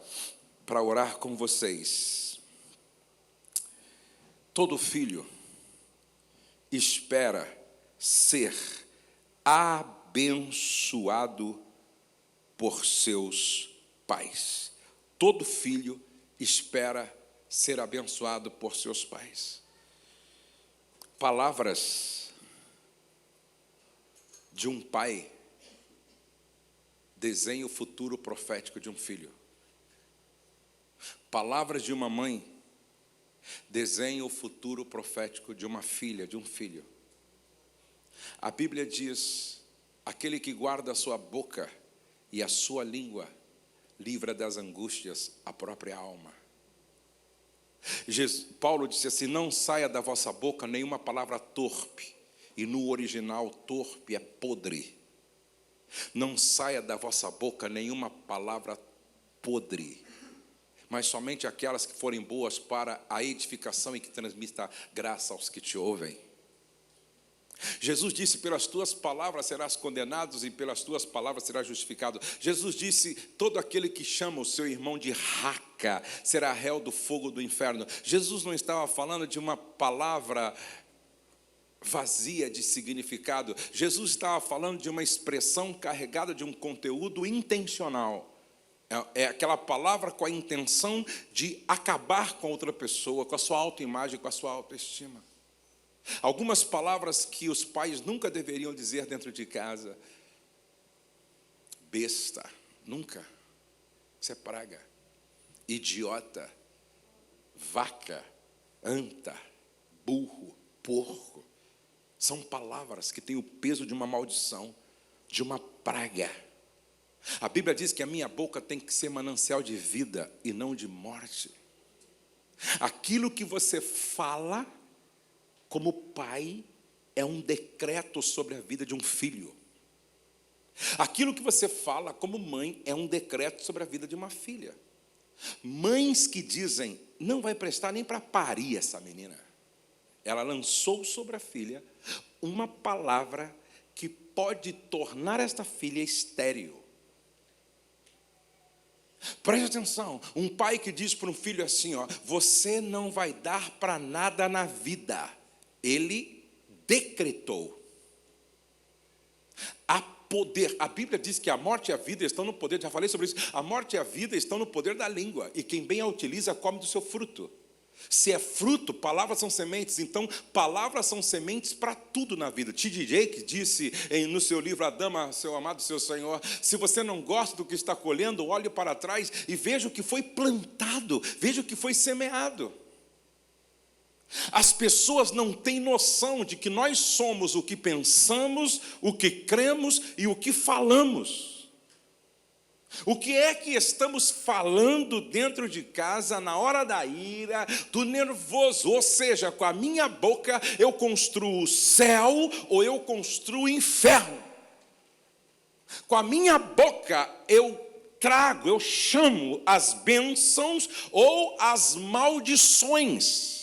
para orar com vocês. Todo filho espera ser abençoado por seus pais. Todo filho espera ser abençoado por seus pais. Palavras de um pai desenham o futuro profético de um filho. Palavras de uma mãe desenham o futuro profético de uma filha, de um filho. A Bíblia diz: aquele que guarda a sua boca e a sua língua livra das angústias a própria alma. Paulo disse assim: não saia da vossa boca nenhuma palavra torpe, e no original torpe é podre. Não saia da vossa boca nenhuma palavra podre, mas somente aquelas que forem boas para a edificação e que transmita graça aos que te ouvem. Jesus disse: pelas tuas palavras serás condenado e pelas tuas palavras serás justificado. Jesus disse: todo aquele que chama o seu irmão de raca será réu do fogo do inferno. Jesus não estava falando de uma palavra vazia de significado. Jesus estava falando de uma expressão carregada de um conteúdo intencional. É aquela palavra com a intenção de acabar com outra pessoa, com a sua autoimagem, com a sua autoestima. Algumas palavras que os pais nunca deveriam dizer dentro de casa: besta, nunca, isso é praga. Idiota, vaca, anta, burro, porco. São palavras que têm o peso de uma maldição, de uma praga. A Bíblia diz que a minha boca tem que ser manancial de vida e não de morte. Aquilo que você fala como pai é um decreto sobre a vida de um filho. Aquilo que você fala como mãe é um decreto sobre a vida de uma filha. Mães que dizem: não vai prestar nem para parir essa menina. Ela lançou sobre a filha uma palavra que pode tornar esta filha estéril. Preste atenção, um pai que diz para um filho assim: ó, você não vai dar para nada na vida. Ele decretou. Há poder. A Bíblia diz que a morte e a vida estão no poder. Já falei sobre isso. A morte e a vida estão no poder da língua. E quem bem a utiliza, come do seu fruto. Se é fruto, palavras são sementes. Então, palavras são sementes para tudo na vida. T.D. Jakes disse no seu livro A Dama, seu amado, seu Senhor: se você não gosta do que está colhendo, olhe para trás e veja o que foi plantado, veja o que foi semeado. As pessoas não têm noção de que nós somos o que pensamos, o que cremos e o que falamos. O que é que estamos falando dentro de casa na hora da ira, do nervoso? Ou seja, com a minha boca eu construo o céu ou eu construo o inferno. Com a minha boca eu trago, eu chamo as bênçãos ou as maldições.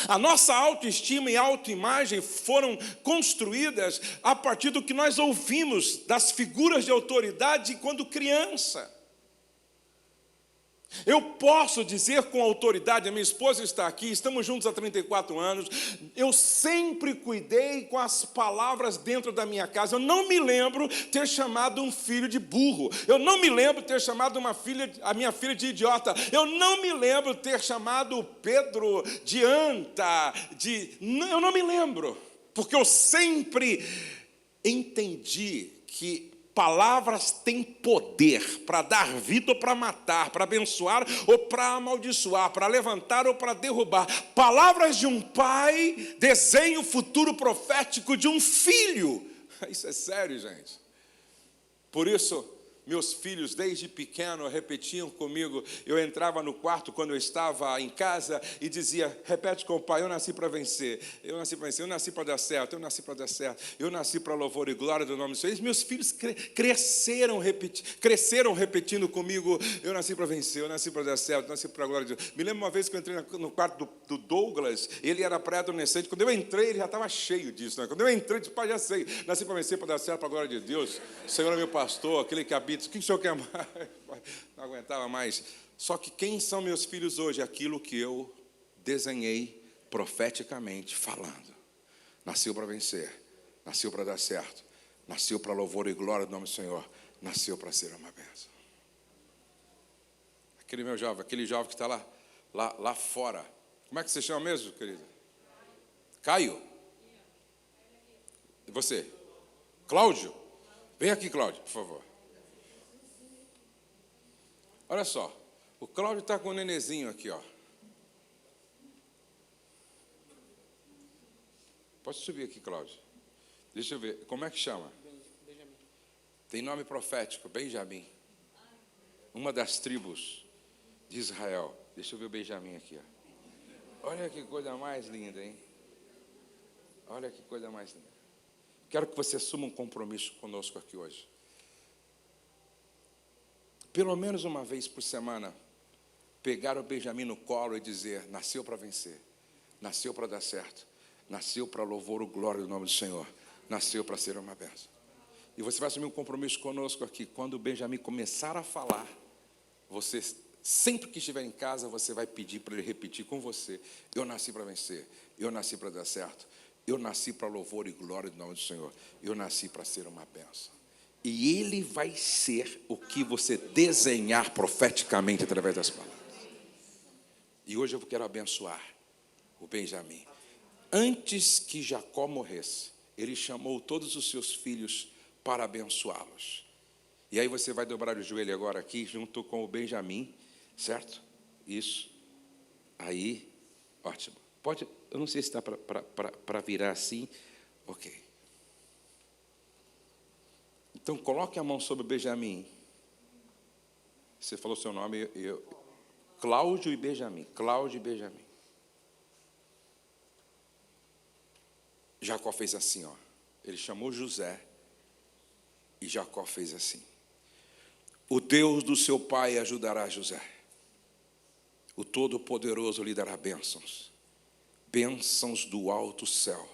A nossa autoestima e autoimagem foram construídas a partir do que nós ouvimos das figuras de autoridade quando criança. Eu posso dizer com autoridade, a minha esposa está aqui, estamos juntos há 34 anos, eu sempre cuidei com as palavras dentro da minha casa. Eu não me lembro ter chamado um filho de burro, eu não me lembro ter chamado a minha filha de idiota, eu não me lembro ter chamado o Pedro de anta, eu não me lembro, porque eu sempre entendi que palavras têm poder para dar vida ou para matar, para abençoar ou para amaldiçoar, para levantar ou para derrubar. Palavras de um pai desenham o futuro profético de um filho. Isso é sério, gente. Por isso, Meus filhos, desde pequeno, repetiam comigo. Eu entrava no quarto quando eu estava em casa e dizia, repete com o pai, eu nasci para vencer, eu nasci para vencer, eu nasci para dar certo, eu nasci para dar certo, eu nasci para louvor e glória do nome do Senhor. E meus filhos cresceram repetindo comigo, eu nasci para vencer, eu nasci para dar certo, eu nasci para a glória de Deus. Me lembro uma vez que eu entrei no quarto do Douglas, ele era pré-adolescente, quando eu entrei, ele já estava cheio disso, né? Quando eu entrei, eu disse, pai, já sei, nasci para vencer, para dar certo, para a glória de Deus, o Senhor é meu pastor, aquele que habita. O que o senhor quer mais? Não aguentava mais. Só que quem são meus filhos hoje? Aquilo que eu desenhei profeticamente falando. Nasceu para vencer, nasceu para dar certo, nasceu para louvor e glória do nome do Senhor, nasceu para ser uma bênção. Aquele jovem que está lá fora. Como é que você chama mesmo, querida? Caio? E você? Cláudio? Vem aqui, Cláudio, por favor. Olha só, o Cláudio está com o nenenzinho aqui, ó. Pode subir aqui, Cláudio. Deixa eu ver, como é que chama? Benjamim. Tem nome profético, Benjamim. Uma das tribos de Israel. Deixa eu ver o Benjamim aqui, ó. Olha que coisa mais linda, hein? Olha que coisa mais linda. Quero que você assuma um compromisso conosco aqui hoje. Pelo menos uma vez por semana, pegar o Benjamim no colo e dizer, nasceu para vencer, nasceu para dar certo, nasceu para louvor o glória do nome do Senhor, nasceu para ser uma bênção. E você vai assumir um compromisso conosco aqui. Quando o Benjamim começar a falar, você, sempre que estiver em casa, você vai pedir para ele repetir com você, eu nasci para vencer, eu nasci para dar certo, eu nasci para louvor e glória do nome do Senhor, eu nasci para ser uma bênção. E ele vai ser o que você desenhar profeticamente através das palavras. E hoje eu quero abençoar o Benjamim. Antes que Jacó morresse, ele chamou todos os seus filhos para abençoá-los. E aí você vai dobrar o joelho agora aqui, junto com o Benjamim, certo? Isso. Aí, ótimo. Pode, eu não sei se está para virar assim. Ok. Então, coloque a mão sobre o Benjamim. Você falou seu nome, Cláudio e Benjamim. Cláudio e Benjamim. Jacó fez assim, ó. Ele chamou José. E Jacó fez assim. O Deus do seu pai ajudará José. O Todo-Poderoso lhe dará bênçãos. Bênçãos do alto céu.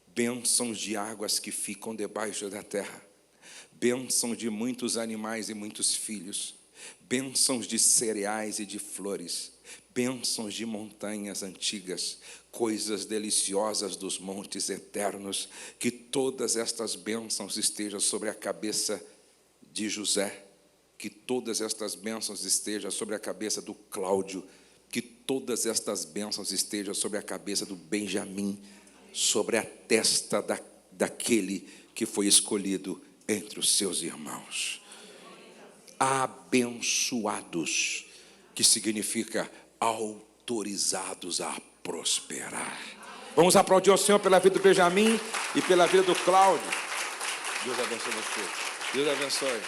Bênçãos de águas que ficam debaixo da terra. Bênçãos de muitos animais e muitos filhos, bênçãos de cereais e de flores, bênçãos de montanhas antigas, coisas deliciosas dos montes eternos, que todas estas bênçãos estejam sobre a cabeça de José, que todas estas bênçãos estejam sobre a cabeça do Cláudio, que todas estas bênçãos estejam sobre a cabeça do Benjamim, sobre a testa daquele que foi escolhido entre os seus irmãos. Abençoados, que significa autorizados a prosperar. Vamos aplaudir ao Senhor pela vida do Benjamim e pela vida do Cláudio. Deus abençoe você. Deus abençoe.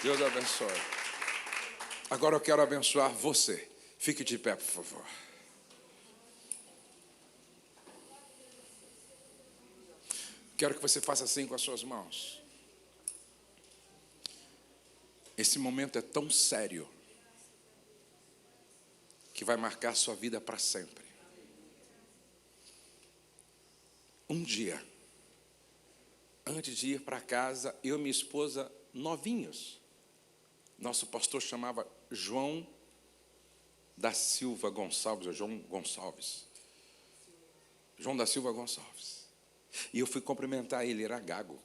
Deus abençoe. Agora eu quero abençoar você. Fique de pé, por favor. Quero que você faça assim com as suas mãos. Esse momento é tão sério que vai marcar sua vida para sempre. Um dia, antes de ir para casa, eu e minha esposa, novinhos, nosso pastor chamava João da Silva Gonçalves, ou João Gonçalves. João da Silva Gonçalves. E eu fui cumprimentar ele, era gago.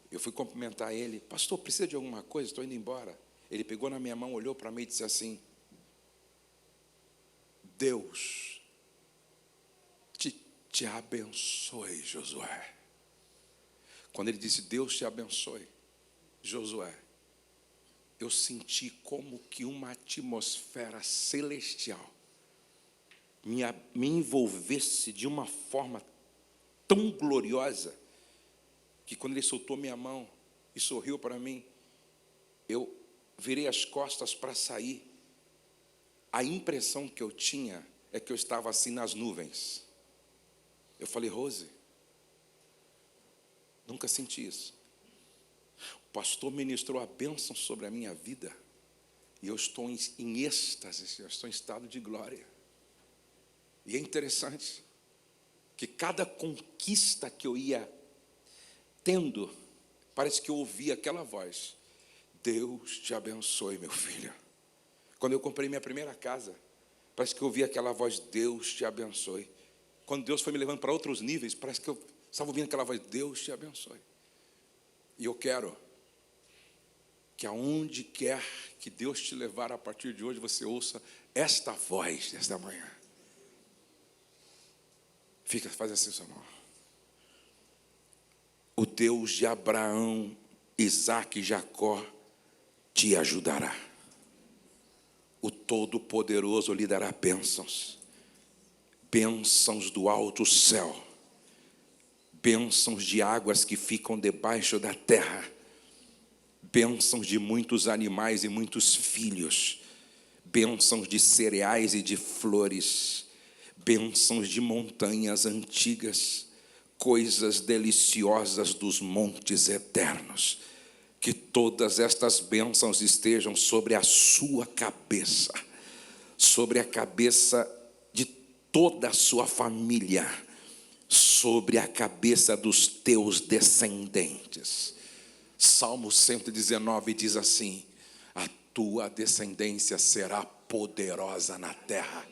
Eu fui cumprimentar ele, pastor, precisa de alguma coisa? Estou indo embora. Ele pegou na minha mão, olhou para mim e disse assim, Deus te abençoe, Josué. Quando ele disse, Deus te abençoe, Josué, eu senti como que uma atmosfera celestial me envolvesse de uma forma tão gloriosa, que quando ele soltou minha mão e sorriu para mim, Eu virei as costas para sair. A impressão que eu tinha é que eu estava assim nas nuvens. Eu falei: Rose, nunca senti isso. O pastor ministrou a bênção sobre a minha vida. E eu estou em êxtase, eu estou em estado de glória. E é interessante que cada conquista que eu ia tendo, parece que eu ouvia aquela voz: Deus te abençoe, meu filho. Quando eu comprei minha primeira casa, parece que eu ouvi aquela voz: Deus te abençoe. Quando Deus foi me levando para outros níveis, parece que eu estava ouvindo aquela voz: Deus te abençoe. E eu quero que aonde quer que Deus te levar a partir de hoje, você ouça esta voz desta manhã. Faz assim, seu irmão. O Deus de Abraão, Isaque e Jacó te ajudará. O Todo-Poderoso lhe dará bênçãos. Bênçãos do alto céu. Bênçãos de águas que ficam debaixo da terra. Bênçãos de muitos animais e muitos filhos. Bênçãos de cereais e de flores. Bênçãos de montanhas antigas. Coisas deliciosas dos montes eternos. Que todas estas bênçãos estejam sobre a sua cabeça. Sobre a cabeça de toda a sua família. Sobre a cabeça dos teus descendentes. Salmo 119 diz assim: a tua descendência será poderosa na terra.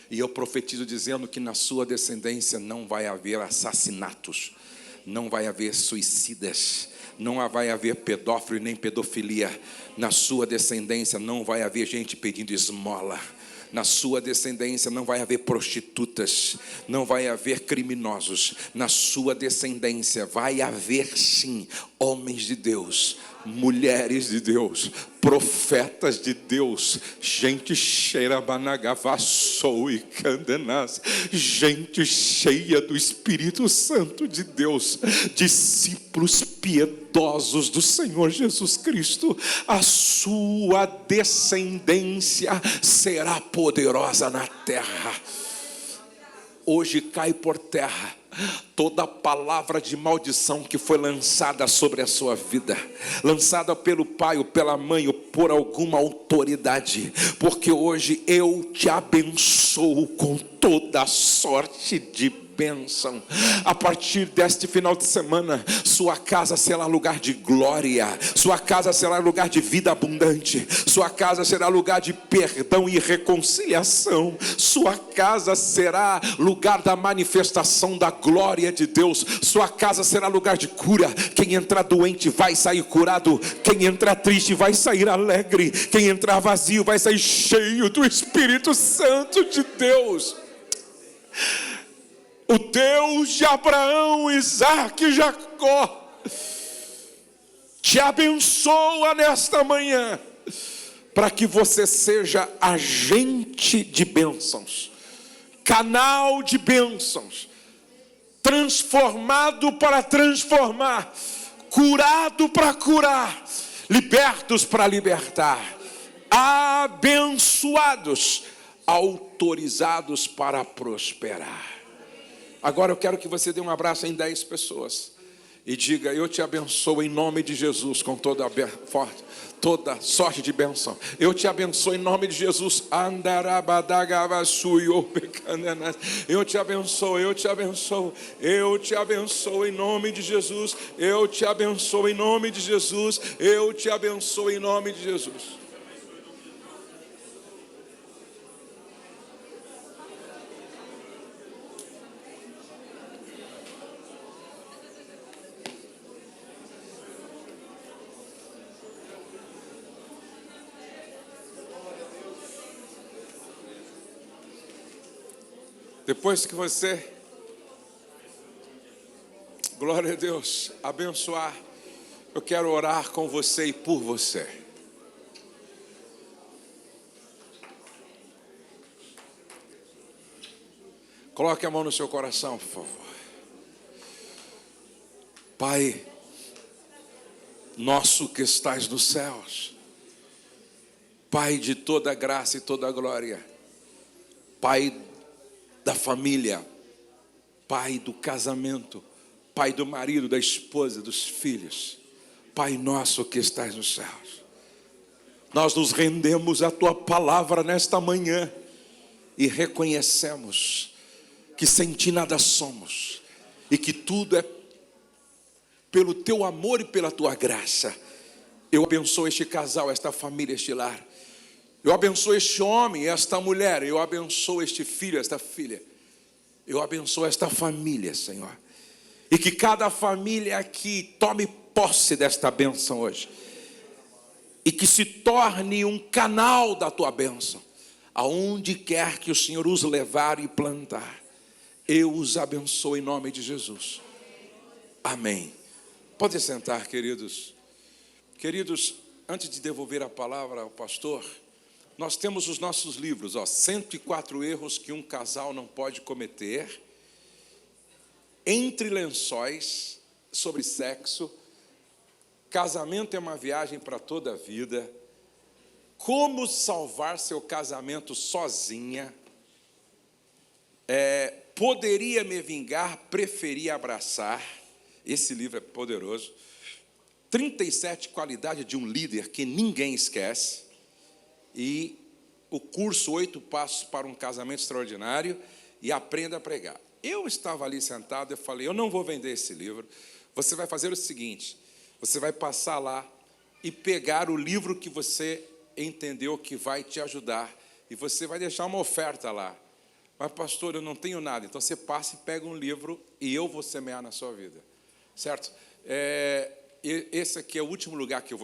E eu profetizo dizendo que na sua descendência não vai haver assassinatos, não vai haver suicidas, não vai haver pedófilo nem pedofilia. Na sua descendência não vai haver gente pedindo esmola. Na sua descendência não vai haver prostitutas, não vai haver criminosos. Na sua descendência vai haver sim homens de Deus, mulheres de Deus, profetas de Deus, gente cheira banagavassou e candenas, gente cheia do Espírito Santo de Deus, discípulos piedosos do Senhor Jesus Cristo. A sua descendência será poderosa na terra. Hoje cai por terra toda palavra de maldição que foi lançada sobre a sua vida, lançada pelo pai ou pela mãe ou por alguma autoridade, porque hoje eu te abençoo com toda sorte de bênção. A partir deste final de semana, sua casa será lugar de glória, sua casa será lugar de vida abundante, sua casa será lugar de perdão e reconciliação, sua casa será lugar da manifestação da glória de Deus, sua casa será lugar de cura. Quem entrar doente vai sair curado, quem entrar triste vai sair alegre, quem entrar vazio vai sair cheio do Espírito Santo de Deus. O Deus de Abraão, Isaque e Jacó te abençoa nesta manhã, para que você seja agente de bênçãos, canal de bênçãos, transformado para transformar, curado para curar, libertos para libertar, abençoados, autorizados para prosperar. Agora eu quero que você dê um abraço em 10 pessoas e diga: eu te abençoo em nome de Jesus, com toda sorte de bênção. Eu te abençoo em nome de Jesus. Eu te abençoo, eu te abençoo, eu te abençoo em nome de Jesus. Eu te abençoo em nome de Jesus. Eu te abençoo em nome de Jesus. Depois que você, glória a Deus, abençoar, eu quero orar com você e por você. Coloque a mão no seu coração, por favor. Pai, nosso que estais nos céus, Pai de toda graça e toda glória, Pai da família, Pai do casamento, Pai do marido, da esposa, dos filhos, Pai nosso que estás nos céus, nós nos rendemos à Tua palavra nesta manhã e reconhecemos que sem Ti nada somos e que tudo é pelo Teu amor e pela Tua graça. Eu abençoo este casal, esta família, este lar. Eu abençoo este homem, esta mulher. Eu abençoo este filho, esta filha. Eu abençoo esta família, Senhor. E que cada família aqui tome posse desta bênção hoje. E que se torne um canal da Tua bênção. Aonde quer que o Senhor os levar e plantar. Eu os abençoo em nome de Jesus. Amém. Pode sentar, queridos. Queridos, antes de devolver a palavra ao pastor, nós temos os nossos livros, 104 erros que um casal não pode cometer, Entre Lençóis, sobre sexo, Casamento é uma viagem para toda a vida, Como salvar seu casamento sozinha, Poderia me vingar, preferi abraçar, esse livro é poderoso, 37 qualidades de um líder que ninguém esquece. E o curso 8 passos para um casamento extraordinário e aprenda a pregar. Eu estava ali sentado, eu falei, eu não vou vender esse livro. Você vai fazer o seguinte, você vai passar lá e pegar o livro que você entendeu que vai te ajudar. E você vai deixar uma oferta lá. Mas, pastor, eu não tenho nada. Então, você passa e pega um livro e eu vou semear na sua vida. Certo? Esse aqui é o último lugar que eu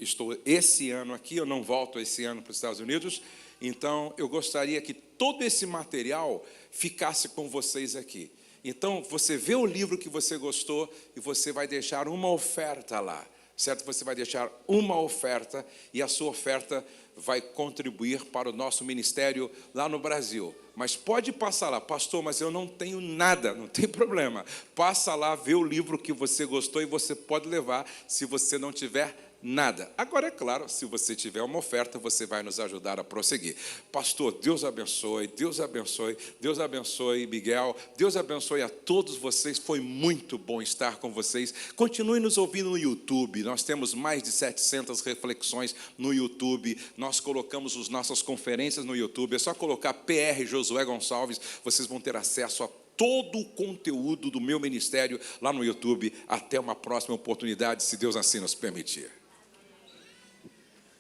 estou esse ano aqui, eu não volto esse ano para os Estados Unidos, então eu gostaria que todo esse material ficasse com vocês aqui. Então, você vê o livro que você gostou e você vai deixar uma oferta lá, certo? Você vai deixar uma oferta e a sua oferta vai contribuir para o nosso ministério lá no Brasil. Mas pode passar lá, pastor, mas eu não tenho nada, não tem problema. Passa lá, vê o livro que você gostou e você pode levar se você não tiver nada. Agora, é claro, se você tiver uma oferta, você vai nos ajudar a prosseguir. Pastor, Deus abençoe, Deus abençoe, Deus abençoe, Miguel, Deus abençoe a todos vocês. Foi muito bom estar com vocês. Continue nos ouvindo no YouTube. Nós temos mais de 700 reflexões no YouTube. Nós colocamos as nossas conferências no YouTube. É só colocar PR Josué Gonçalves. Vocês vão ter acesso a todo o conteúdo do meu ministério lá no YouTube. Até uma próxima oportunidade, se Deus assim nos permitir.